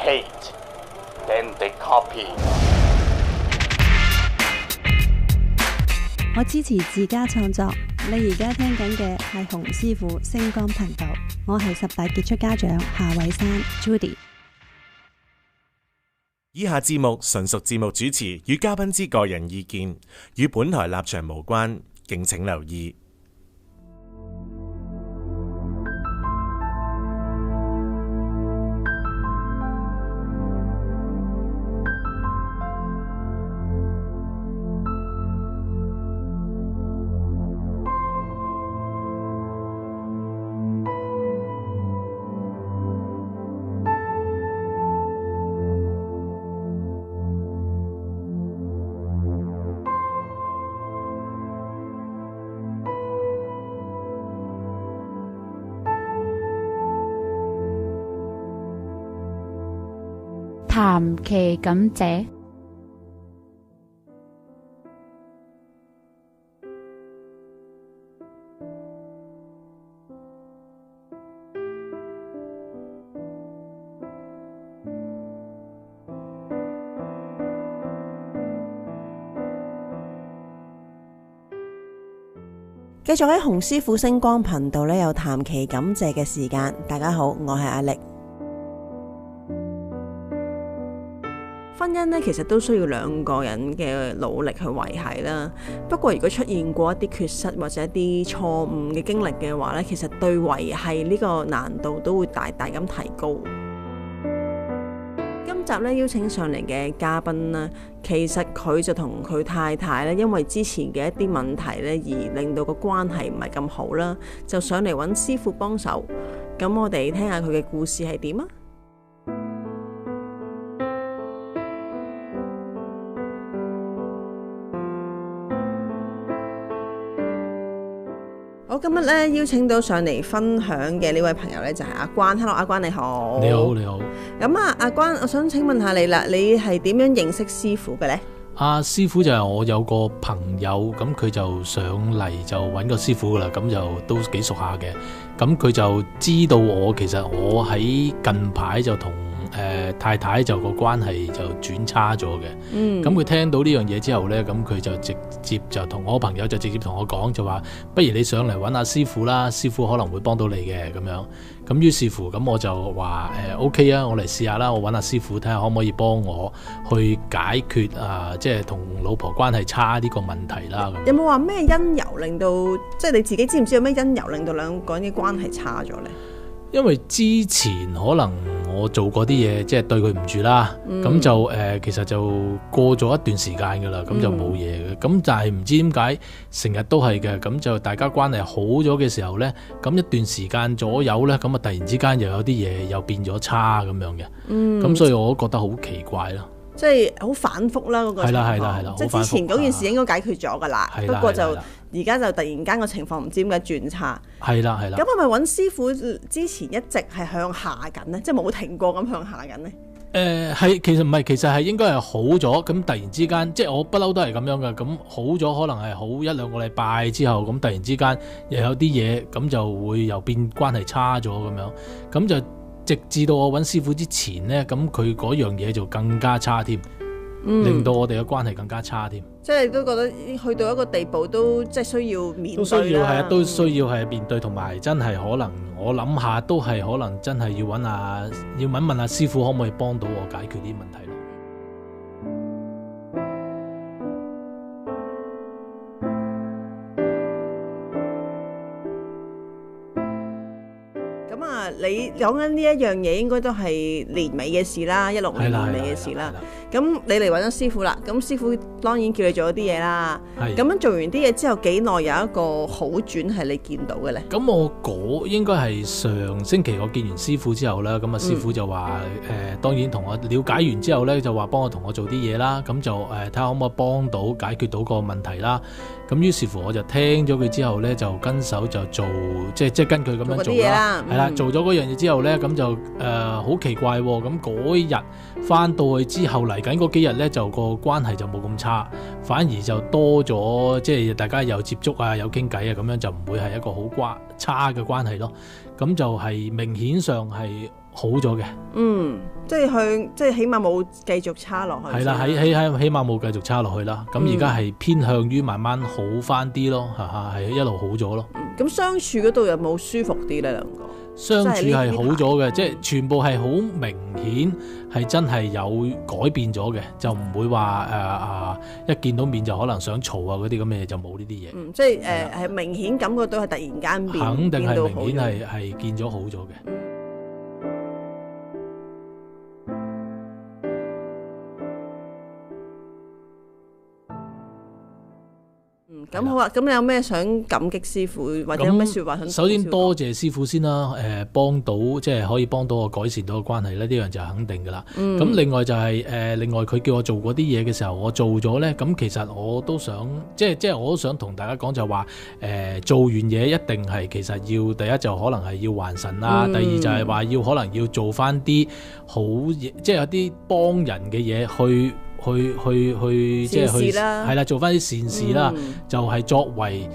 hate than they copy. 我支持自家創作。你而家聽緊嘅係洪師傅星光頻道，我係18傑出家長夏偉珊 Judy。以下節目純屬節目主持與嘉賓之個人意見，與本台立場無關，敬請留意。談其感謝。繼續喺洪師傅星光頻道有談其感謝嘅時間。大家好，我係阿力。婚姻呢，其實都需要兩個人嘅努力去維繫啦。不過如果出現過一啲缺失或者一啲錯誤嘅經歷嘅話呢，其實對維繫呢個難度都會大大咁提高。今集呢，邀請上嚟嘅嘉賓呢，其實佢就同佢太太呢，因為之前嘅一啲問題呢，而令到個關係唔係咁好啦，就上嚟揾師傅幫手。咁我哋聽下佢嘅故事係點啊？我今日咧邀請到上嚟分享嘅呢位朋友咧就係阿關。Hello， 阿關你好。你好，你好。咁啊，阿關，我想請問下你啦，你係點樣認識師傅嘅呢？阿師傅就係我有個朋友，咁佢就上嚟就揾個師傅噶啦，咁就都幾熟下嘅。咁佢就知道其實我喺近排就同太太就個關係就轉差咗嘅。咁佢聽到呢樣嘢之後呢，咁佢就直接就同我朋友就直接同我講，就話不如你上嚟揾阿師傅啦，師傅可能會幫到你嘅咁樣。咁於是乎咁我就話OK 啊，我嚟試下啦，我揾阿師傅睇下可唔可以幫我去解決即係同老婆關係差呢個問題啦。有冇話咩因由令到，即係你自己知唔知有咩因由令到兩個人嘅關係差咗呢？因為之前可能我做過啲嘢，即係對佢唔住啦，咁就其實就過咗一段時間噶啦，咁就冇嘢嘅。咁但係唔知點解成日都係嘅，咁就大家關係好咗嘅時候呢，咁一段時間左右呢，咁啊突然之間又有啲嘢又變咗差咁樣嘅，咁所以我都覺得好奇怪咯。即係好反覆啦，嗰個情況。係啦，即係之前嗰件事應該解決咗噶啦，不過就而家就突然間個情況唔知點解轉差。係啦。咁係咪揾師傅之前一直係向下緊呢？即係冇停過咁向下緊呢？其實唔係，其實係應該係好咗，咁突然之間，即係我不嬲都係咁樣嘅，咁好咗可能係好一兩個禮拜之後，咁突然之間又有啲嘢，咁就會又變關係差咗咁樣，咁就直至到我揾師傅之前呢，咁佢嗰樣嘢就更加差添，令到我哋嘅關係更加差添。即係都覺得去到一個地步都即係需要面對啦。都需要係面對，同埋真係可能我諗下都係可能真係要問問阿師傅可唔可以幫到我解決啲問題咯。你講緊呢一樣嘢應該都係年尾嘅事啦，16年年尾嘅事啦。咁你嚟揾咗師傅啦，咁師傅當然叫你做咗啲嘢啦。咁樣做完啲嘢之後幾耐有一個好轉係你見到嘅呢？咁我應該係上星期我見完師傅之後啦，咁啊師傅就話當然同我了解完之後呢，就話幫我同我做啲嘢啦，咁就睇下可唔可以幫到解決到個問題啦。咁於是乎我就聽咗佢之後呢，就跟手就做，即係跟佢咁樣做啦。係啦，做咗嗰樣嘢之後呢，咁就好奇怪喎。咁嗰日翻到去之後嚟緊嗰幾日呢，就個關係就冇咁差，反而就多咗，即係大家有接觸啊，有傾偈啊，咁樣就唔會係一個好差嘅關係咯。咁就係明顯上係好咗嘅。即係起碼冇繼續差落去。係啦，起碼冇繼續差落去啦。咁而家係偏向於慢慢好翻啲咯，係一路好咗咯。咁相處嗰度有冇舒服啲呢？兩個相處係好咗嘅，即係全部係好明顯係真係有改變咗嘅，就唔會話一見到面就可能想嘈啊嗰啲咁嘅嘢，就冇呢啲嘢。即係係明顯感覺到係突然間變，肯定係明顯係見咗好咗嘅。咁好啊！咁你有咩想感激師傅，或者有咩説話想？首先多謝師傅先啦，幫到即係可以幫到我改善到個關係咧，呢樣就係肯定噶啦。咁另外就係另外佢叫我做嗰啲嘢嘅時候，我做咗咧，咁其實我都想即係我都想同大家講就係話做完嘢一定係其實要第一就可能係要還神啦，第二就係話要可能要做翻啲好嘢，即係有啲幫人嘅嘢去即係去係啦，做翻啲善事啦，就係作為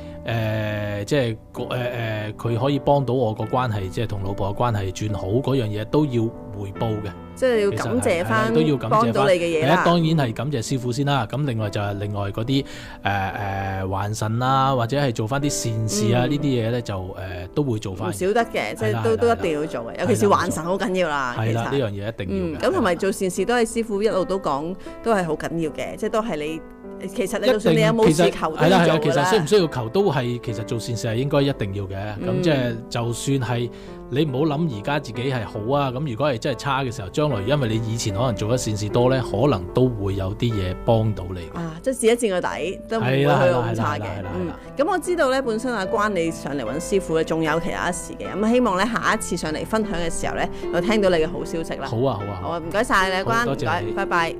即係佢可以幫到我個關係，即係同老婆嘅關係轉好嗰樣嘢都要回報嘅，即係要感謝翻，都要感謝到你嘅嘢啦。當然係感謝師傅先啦。咁另外就係另外嗰啲還神啊，或者係做翻啲善事啊，呢啲嘢咧就都會做翻。唔少得嘅，即係都一定要做嘅，尤其是還神好緊要啦。係啦，呢樣嘢一定要嘅。咁同埋做善事都係師傅一路都講，都係好緊要嘅，即係都係你。其實你就算你有冇事求都要做㗎啦。其實需唔需要求都係，其實做善事係應該一定要嘅。咁即係就算係你唔好諗而家自己係好啊。咁如果係真係差嘅時候，將來因為你以前可能做得善事多咧，可能都會有啲嘢幫到你。即係試一試個底，都唔會去到咁差嘅。咁我知道咧，本身阿關你上嚟揾師傅咧，仲有其他事嘅。咁希望咧下一次上嚟分享嘅時候咧，我聽到你嘅好消息啦。好啊，好啊，唔該晒你，阿關，唔該，拜拜。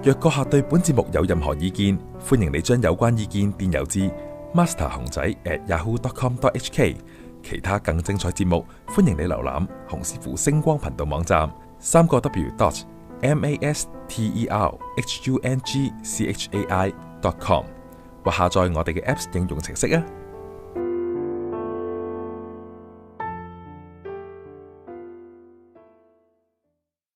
若個客對本節目有任何意見，歡迎你將有關意見電郵至 master熊仔@yahoo.com.hk。其他更精彩節目，歡迎你瀏覽洪師傅星光頻道網站3w.masterhungchai.com 或下載我哋嘅 Apps 應用程式啊。